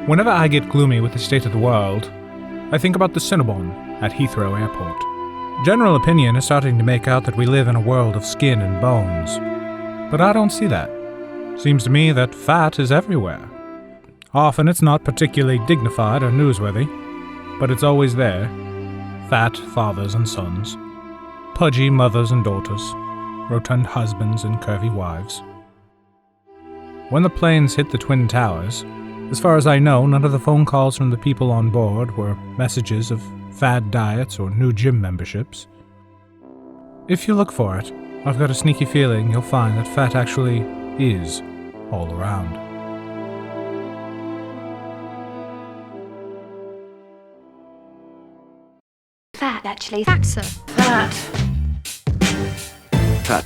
Whenever I get gloomy with the state of the world, I think about the Cinnabon at Heathrow Airport. General opinion is starting to make out that we live in a world of skin and bones. But I don't see that. Seems to me that fat is everywhere. Often it's not particularly dignified or newsworthy, but it's always there. Fat fathers and sons, pudgy mothers and daughters, rotund husbands and curvy wives. When the planes hit the Twin Towers, as far as I know, none of the phone calls from the people on board were messages of fad diets or new gym memberships. If you look for it, I've got a sneaky feeling you'll find that fat actually is all around. Fat, actually. Fat, sir. Fat. Fat.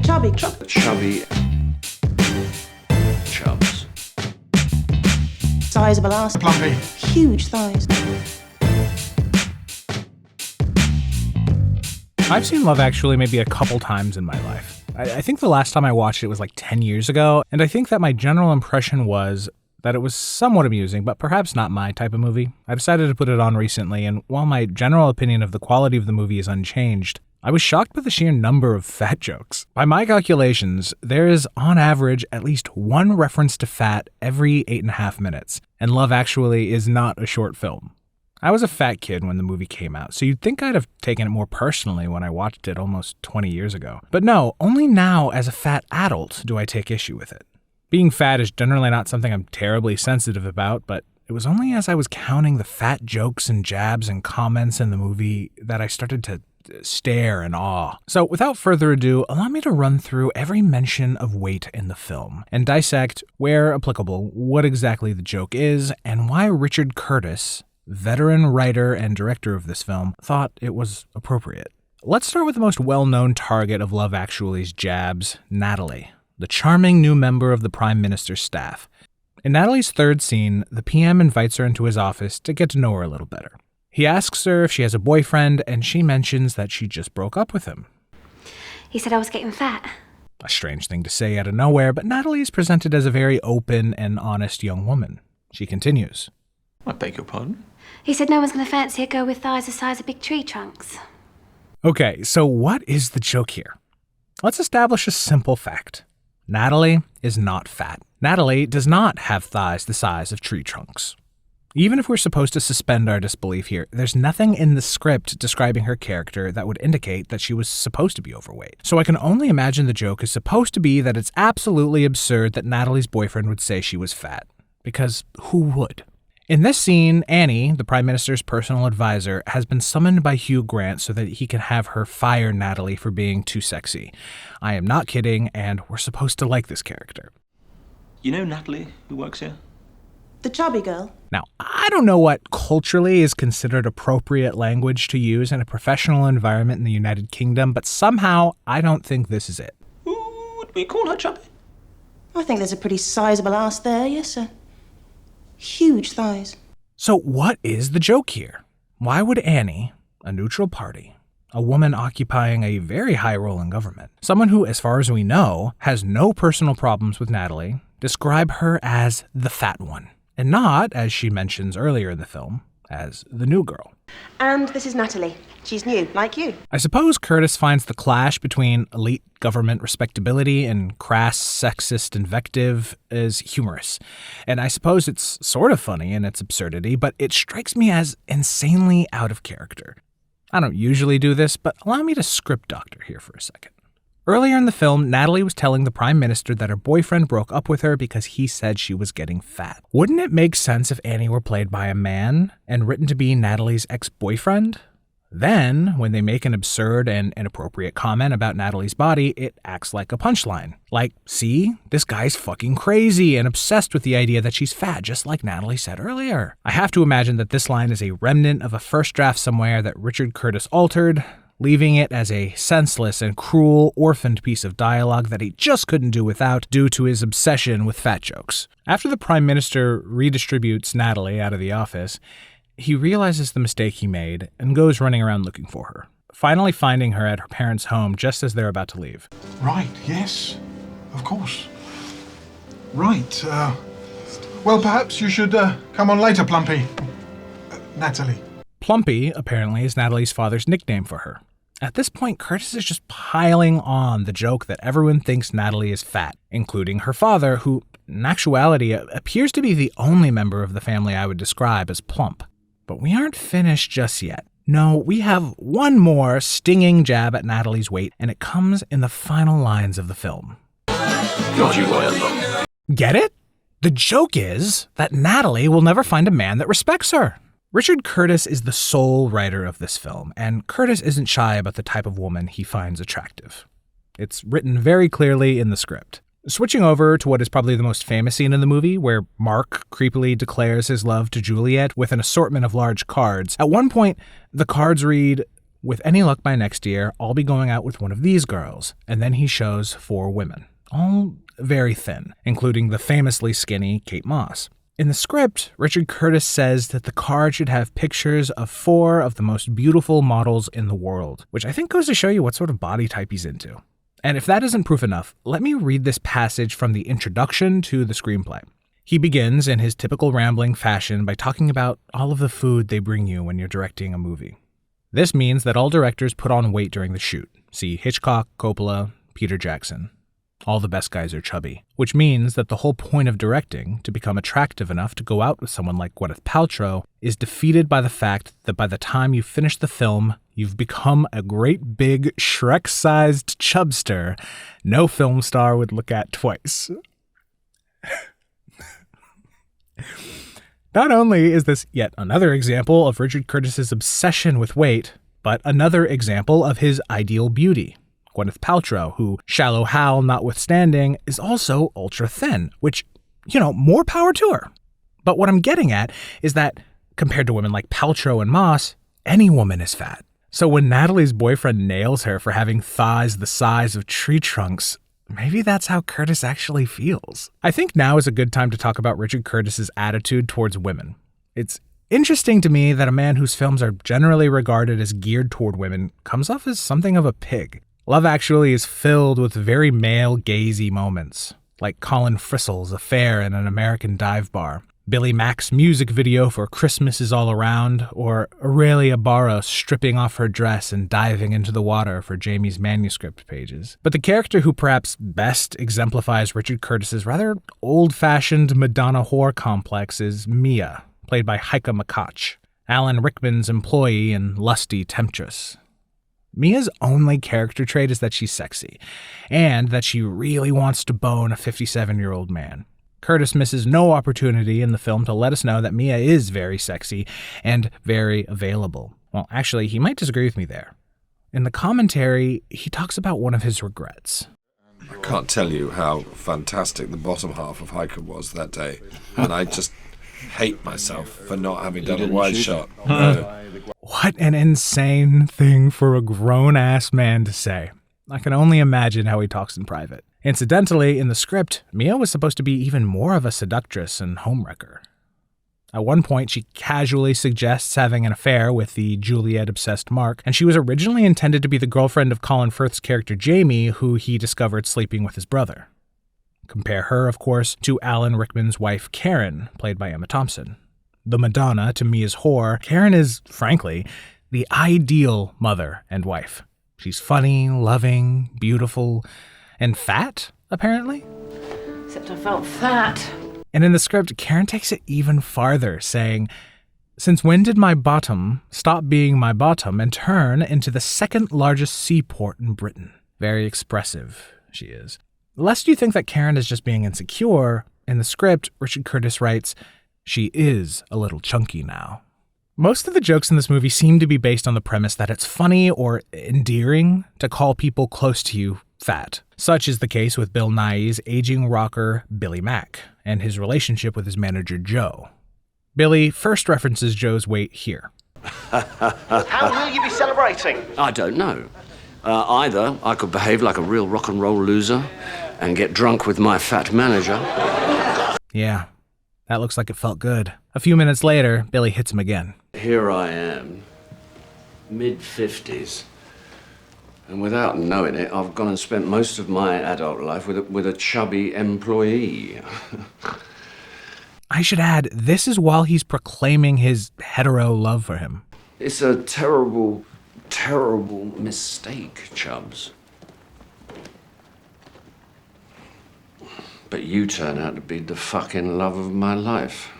Chubby. Chubby. Chubs. Sizable ass. Plumpy. Huge thighs. I've seen Love Actually maybe a couple times in my life. I think the last time I watched it was like 10 years ago, and I think that my general impression was that it was somewhat amusing, but perhaps not my type of movie. I decided to put it on recently, and while my general opinion of the quality of the movie is unchanged, I was shocked by the sheer number of fat jokes. By my calculations, there is, on average, at least one reference to fat every 8.5 minutes, and Love Actually is not a short film. I was a fat kid when the movie came out, so you'd think I'd have taken it more personally when I watched it almost 20 years ago. But no, only now as a fat adult do I take issue with it. Being fat is generally not something I'm terribly sensitive about, but it was only as I was counting the fat jokes and jabs and comments in the movie that I started to stare in awe. So without further ado, allow me to run through every mention of weight in the film and dissect, where applicable, what exactly the joke is and why Richard Curtis, veteran writer and director of this film, thought it was appropriate. Let's start with the most well-known target of Love Actually's jabs, Natalie, the charming new member of the Prime Minister's staff. In Natalie's third scene, the PM invites her into his office to get to know her a little better. He asks her if she has a boyfriend, and she mentions that she just broke up with him. He said I was getting fat. A strange thing to say out of nowhere, but Natalie is presented as a very open and honest young woman. She continues. I beg your pardon? He said no one's going to fancy a girl with thighs the size of big tree trunks. Okay, so what is the joke here? Let's establish a simple fact. Natalie is not fat. Natalie does not have thighs the size of tree trunks. Even if we're supposed to suspend our disbelief here, there's nothing in the script describing her character that would indicate that she was supposed to be overweight. So I can only imagine the joke is supposed to be that it's absolutely absurd that Natalie's boyfriend would say she was fat. Because who would? In this scene, Annie, the Prime Minister's personal advisor, has been summoned by Hugh Grant so that he can have her fire Natalie for being too sexy. I am not kidding, and we're supposed to like this character. You know Natalie, who works here? The chubby girl. Now, I don't know what culturally is considered appropriate language to use in a professional environment in the United Kingdom, but somehow I don't think this is it. Would we call her chubby? I think there's a pretty sizable ass there, yes, sir. Huge thighs. So what is the joke here? Why would Annie, a neutral party, a woman occupying a very high role in government, someone who, as far as we know, has no personal problems with Natalie, describe her as the fat one, and not, as she mentions earlier in the film, as the new girl? And this is Natalie. She's new, like you. I suppose Curtis finds the clash between elite government respectability and crass sexist invective is humorous. And I suppose it's sort of funny in its absurdity, but it strikes me as insanely out of character. I don't usually do this, but allow me to script doctor here for a second. Earlier in the film, Natalie was telling the Prime Minister that her boyfriend broke up with her because he said she was getting fat. Wouldn't it make sense if Annie were played by a man and written to be Natalie's ex-boyfriend? Then, when they make an absurd and inappropriate comment about Natalie's body, it acts like a punchline. Like, see, this guy's fucking crazy and obsessed with the idea that she's fat, just like Natalie said earlier. I have to imagine that this line is a remnant of a first draft somewhere that Richard Curtis altered, leaving it as a senseless and cruel, orphaned piece of dialogue that he just couldn't do without due to his obsession with fat jokes. After the Prime Minister redistributes Natalie out of the office, he realizes the mistake he made and goes running around looking for her, finally finding her at her parents' home just as they're about to leave. Right, yes, of course. Right, Well, perhaps you should come on later, Plumpy. Natalie. Plumpy, apparently, is Natalie's father's nickname for her. At this point, Curtis is just piling on the joke that everyone thinks Natalie is fat, including her father, who, in actuality, appears to be the only member of the family I would describe as plump. But we aren't finished just yet. No, we have one more stinging jab at Natalie's weight, and it comes in the final lines of the film. Get it? The joke is that Natalie will never find a man that respects her. Richard Curtis is the sole writer of this film, and Curtis isn't shy about the type of woman he finds attractive. It's written very clearly in the script. Switching over to what is probably the most famous scene in the movie, where Mark creepily declares his love to Juliet with an assortment of large cards. At one point, the cards read, "With any luck by next year, I'll be going out with one of these girls," and then he shows 4 women, all very thin, including the famously skinny Kate Moss. In the script, Richard Curtis says that the card should have pictures of 4 of the most beautiful models in the world, which I think goes to show you what sort of body type he's into. And if that isn't proof enough, let me read this passage from the introduction to the screenplay. He begins in his typical rambling fashion by talking about all of the food they bring you when you're directing a movie. This means that all directors put on weight during the shoot. See Hitchcock, Coppola, Peter Jackson. All the best guys are chubby, which means that the whole point of directing, to become attractive enough to go out with someone like Gwyneth Paltrow, is defeated by the fact that by the time you finish the film, you've become a great big Shrek-sized chubster no film star would look at twice. Not only is this yet another example of Richard Curtis's obsession with weight, but another example of his ideal beauty. Gwyneth Paltrow, who, Shallow Hal notwithstanding, is also ultra thin, which, more power to her. But what I'm getting at is that, compared to women like Paltrow and Moss, any woman is fat. So when Natalie's boyfriend nails her for having thighs the size of tree trunks, maybe that's how Curtis actually feels. I think now is a good time to talk about Richard Curtis's attitude towards women. It's interesting to me that a man whose films are generally regarded as geared toward women comes off as something of a pig. Love Actually is filled with very male-gazy moments, like Colin Frisell's affair in an American dive bar, Billy Mack's music video for Christmas Is All Around, or Aurelia Barros stripping off her dress and diving into the water for Jamie's manuscript pages. But the character who perhaps best exemplifies Richard Curtis's rather old-fashioned Madonna whore complex is Mia, played by Heike McCutcheon, Alan Rickman's employee and lusty temptress. Mia's only character trait is that she's sexy, and that she really wants to bone a 57-year-old man. Curtis misses no opportunity in the film to let us know that Mia is very sexy and very available. Well, actually, he might disagree with me there. In the commentary, he talks about one of his regrets. I can't tell you how fantastic the bottom half of Heike was that day, and I just hate myself for not having done a wide shot. No. What an insane thing for a grown-ass man to say. I can only imagine how he talks in private. Incidentally, in the script, Mia was supposed to be even more of a seductress and homewrecker. At one point, she casually suggests having an affair with the Juliet-obsessed Mark, and she was originally intended to be the girlfriend of Colin Firth's character Jamie, who he discovered sleeping with his brother. Compare her, of course, to Alan Rickman's wife Karen, played by Emma Thompson. The Madonna to Mia's whore, Karen is, frankly, the ideal mother and wife. She's funny, loving, beautiful, and fat, apparently. Except I felt fat. And in the script, Karen takes it even farther, saying, "Since when did my bottom stop being my bottom and turn into the second largest seaport in Britain?" Very expressive, she is. Lest you think that Karen is just being insecure, in the script, Richard Curtis writes, "She is a little chunky now." Most of the jokes in this movie seem to be based on the premise that it's funny or endearing to call people close to you fat. Such is the case with Bill Nighy's aging rocker Billy Mack and his relationship with his manager Joe. Billy first references Joe's weight here. How will you be celebrating? I don't know. Either I could behave like a real rock and roll loser and get drunk with my fat manager. Yeah, that looks like it felt good. A few minutes later, Billy hits him again. Here I am, mid-50s, and without knowing it, I've gone and spent most of my adult life with a chubby employee. I should add, this is while he's proclaiming his hetero love for him. It's a terrible, terrible mistake, Chubbs. But you turn out to be the fucking love of my life.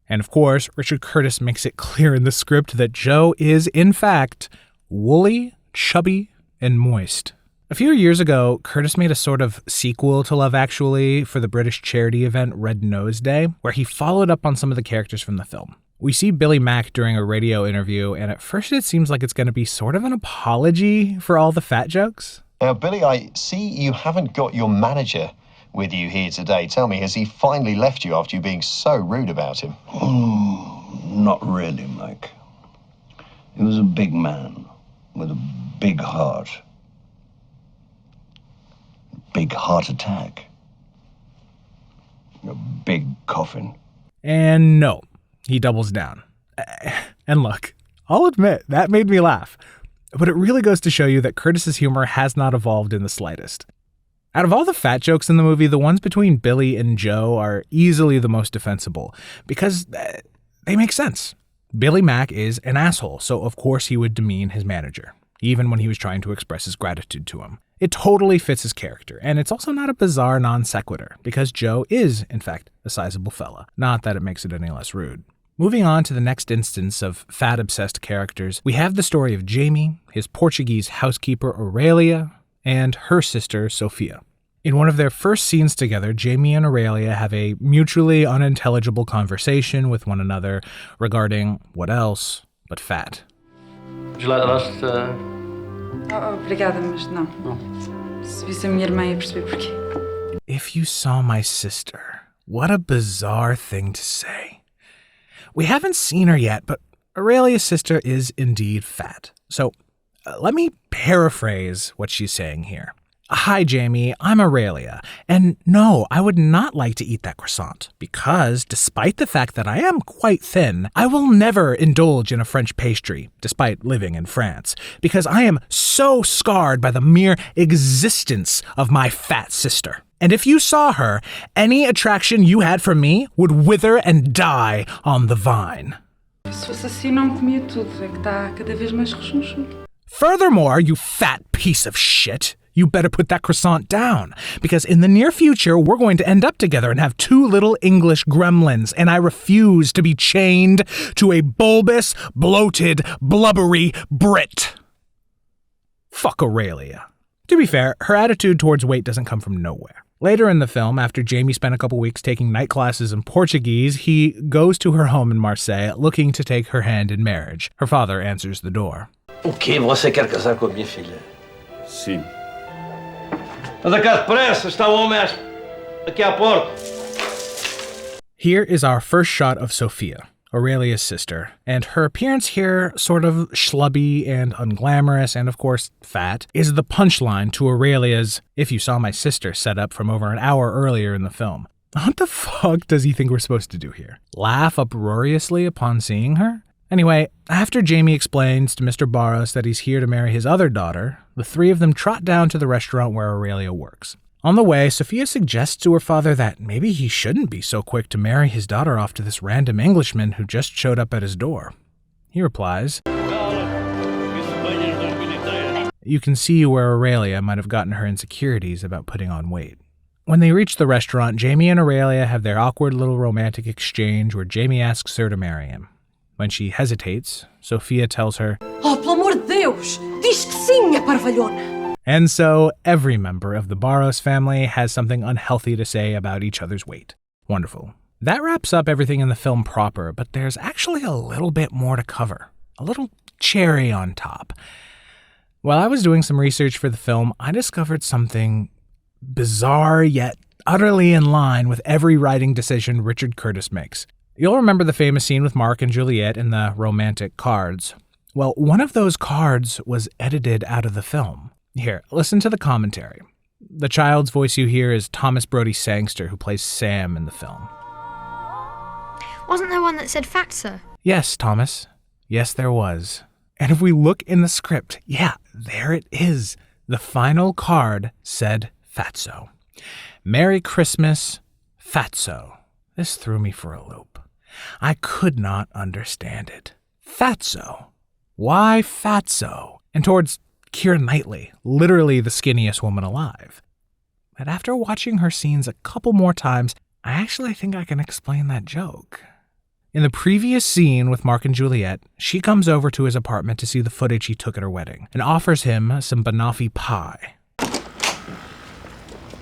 And of course, Richard Curtis makes it clear in the script that Joe is, in fact, woolly, chubby, and moist. A few years ago, Curtis made a sort of sequel to Love Actually for the British charity event Red Nose Day, where he followed up on some of the characters from the film. We see Billy Mack during a radio interview, and at first it seems like it's going to be sort of an apology for all the fat jokes. Now, Billy, I see you haven't got your manager with you here today. Tell me, has he finally left you after you being so rude about him? Oh, not really, Mike. He was a big man with a big heart. Big heart attack. A big coffin. And no, he doubles down. And look, I'll admit, that made me laugh. But it really goes to show you that Curtis's humor has not evolved in the slightest. Out of all the fat jokes in the movie, the ones between Billy and Joe are easily the most defensible, because they make sense. Billy Mack is an asshole, so of course he would demean his manager, even when he was trying to express his gratitude to him. It totally fits his character, and it's also not a bizarre non sequitur, because Joe is, in fact, a sizable fella. Not that it makes it any less rude. Moving on to the next instance of fat-obsessed characters, we have the story of Jamie, his Portuguese housekeeper Aurelia, and her sister Sophia. In one of their first scenes together, Jamie and Aurelia have a mutually unintelligible conversation with one another regarding what else but fat. Would you like the last? Obrigada, mas não. Se visse a minha irmã ia perceber porquê. If you saw my sister, what a bizarre thing to say. We haven't seen her yet, but Aurelia's sister is indeed fat. So let me paraphrase what she's saying here. Hi, Jamie, I'm Aurelia, and no, I would not like to eat that croissant, because despite the fact that I am quite thin, I will never indulge in a French pastry, despite living in France, because I am so scarred by the mere existence of my fat sister. And if you saw her, any attraction you had for me would wither and die on the vine. Se fosse assim, não comia tudo, é que está cada vez mais rechonchudo. Furthermore, you fat piece of shit, you better put that croissant down, because in the near future, we're going to end up together and have two little English gremlins, and I refuse to be chained to a bulbous, bloated, blubbery Brit. Fuck Aurelia. To be fair, her attitude towards weight doesn't come from nowhere. Later in the film, after Jamie spent a couple weeks taking night classes in Portuguese, he goes to her home in Marseille looking to take her hand in marriage. Her father answers the door. O quê? Você quer casar com a minha filha? Sim. Anda cá depressa, está o homem aqui à porta. Here is our first shot of Sophia, Aurelia's sister, and her appearance here, sort of schlubby and unglamorous and of course fat, is the punchline to Aurelia's "if you saw my sister" setup from over an hour earlier in the film. What the fuck does he think we're supposed to do here? Laugh uproariously upon seeing her? Anyway, after Jamie explains to Mr. Barros that he's here to marry his other daughter, the three of them trot down to the restaurant where Aurelia works. On the way, Sophia suggests to her father that maybe he shouldn't be so quick to marry his daughter off to this random Englishman who just showed up at his door. He replies, "You can see where Aurelia might have gotten her insecurities about putting on weight." When they reach the restaurant, Jamie and Aurelia have their awkward little romantic exchange where Jamie asks her to marry him. When she hesitates, Sophia tells her, Oh, pelo amor de Deus! Diz que sim, é parvalhona! And so every member of the Barros family has something unhealthy to say about each other's weight. Wonderful. That wraps up everything in the film proper, but there's actually a little bit more to cover. A little cherry on top. While I was doing some research for the film, I discovered something bizarre yet utterly in line with every writing decision Richard Curtis makes. You'll remember the famous scene with Mark and Juliet in the romantic cards. Well, one of those cards was edited out of the film. Here, listen to the commentary. The child's voice you hear is Thomas Brody Sangster, who plays Sam in the film. Wasn't there one that said fatso? Yes, Thomas. Yes, there was. And if we look in the script, yeah, there it is. The final card said fatso. Merry Christmas, fatso. This threw me for a loop. I could not understand it. Fatso. Why Fatso? And towards Keira Knightley, literally the skinniest woman alive. But after watching her scenes a couple more times, I actually think I can explain that joke. In the previous scene with Mark and Juliet, she comes over to his apartment to see the footage he took at her wedding and offers him some banoffee pie.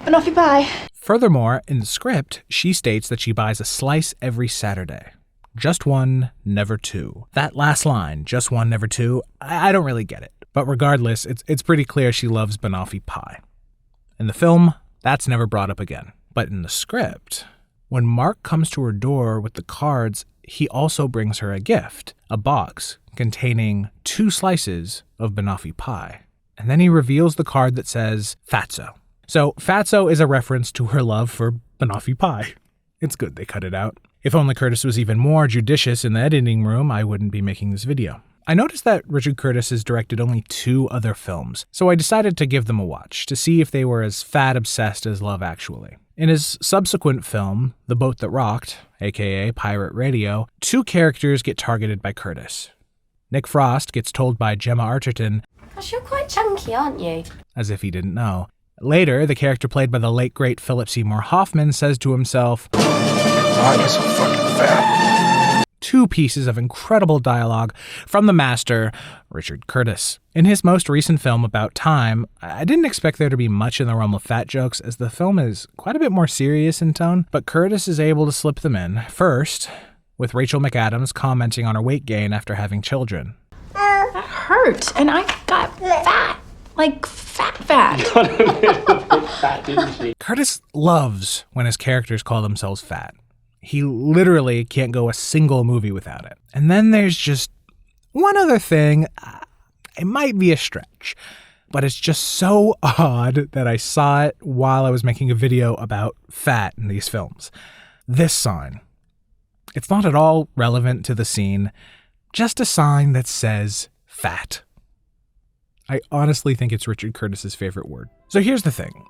Banoffee pie. Furthermore, in the script, she states that she buys a slice every Saturday. Just one, never two. That last line, just one, never two, I don't really get it. But regardless, it's pretty clear she loves banoffee pie. In the film, that's never brought up again. But in the script, when Mark comes to her door with the cards, he also brings her a gift, a box containing 2 slices of banoffee pie. And then he reveals the card that says Fatso. So Fatso is a reference to her love for banoffee pie. It's good they cut it out. If only Curtis was even more judicious in the editing room, I wouldn't be making this video. I noticed that Richard Curtis has directed only 2 other films, so I decided to give them a watch to see if they were as fat-obsessed as Love Actually. In his subsequent film, The Boat That Rocked, aka Pirate Radio, 2 characters get targeted by Curtis. Nick Frost gets told by Gemma Arterton, Gosh, you're quite chunky, aren't you? as if he didn't know. Later, the character played by the late great Philip Seymour Hoffman says to himself, I'm so fucking fat. 2 pieces of incredible dialogue from the master, Richard Curtis. In his most recent film, About Time, I didn't expect there to be much in the realm of fat jokes, as the film is quite a bit more serious in tone, but Curtis is able to slip them in. First, with Rachel McAdams commenting on her weight gain after having children. That hurt, and I got fat. Like fat. Curtis loves when his characters call themselves fat. He literally can't go a single movie without it. And then there's just one other thing. It might be a stretch, but it's just so odd that I saw it while I was making a video about fat in these films. This sign. It's not at all relevant to the scene, just a sign that says fat. I honestly think it's Richard Curtis's favorite word. So here's the thing.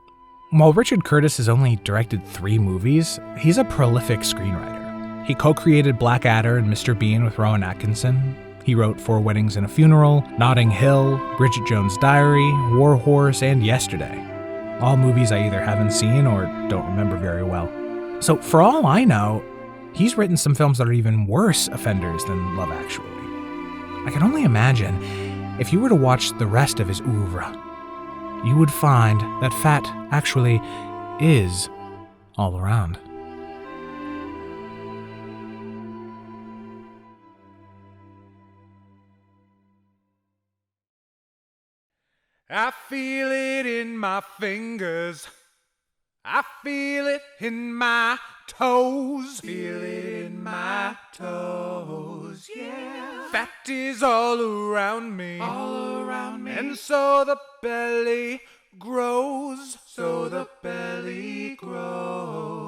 While Richard Curtis has only directed 3 movies, he's a prolific screenwriter. He co-created Blackadder and Mr. Bean with Rowan Atkinson. He wrote 4 Weddings and a Funeral, Notting Hill, Bridget Jones' Diary, War Horse, and Yesterday. All movies I either haven't seen or don't remember very well. So for all I know, he's written some films that are even worse offenders than Love Actually. I can only imagine if you were to watch the rest of his oeuvre, you would find that fat actually is all around. I feel it in my fingers. I feel it in my toes. Feel it in my toes, yeah. Fat is all around me. All around me. And so the belly grows. So the belly grows.